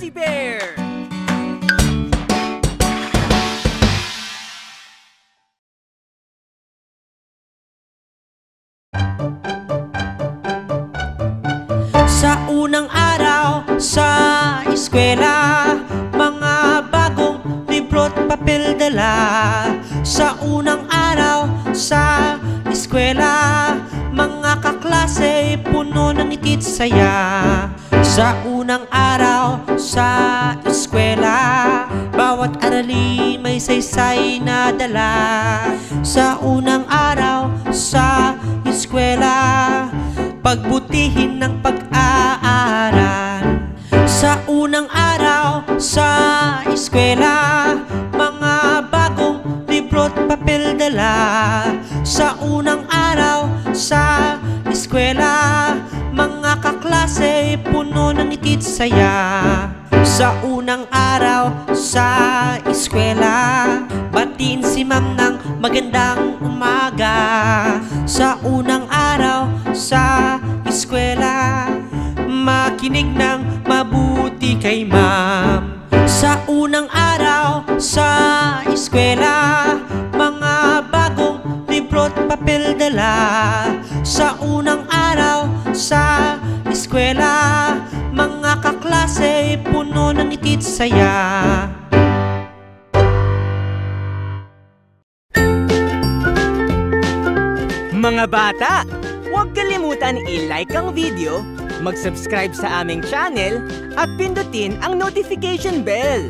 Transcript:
Fuzzy Bear! Sa unang araw sa eskwela, mga bagong libro't papel dala. Sa unang araw sa eskwela, mga kaklase puno ng ngiti't saya. Sa unang araw sa eskwela, bawat arali may saysay na dala. Sa unang araw sa eskwela, pagbutihin ng pag-aaral. Sa unang araw sa eskwela, mga bagong libro't papel dala. Sa unang araw sa eskwela, mga kaklase puno ng ngiti't saya. Sa unang araw sa eskwela, batiin si ma'am ng magandang umaga. Sa unang araw sa eskwela, makinig ng mabuti kay ma'am. Sa unang araw sa eskwela, mga bagong libro't papel dala. Sa unang araw sa eskwela, mga kaklase puno ng ngiti't saya. Mga bata, huwag kalimutan i-like ang video, mag-subscribe sa aming channel, at pindutin ang notification bell.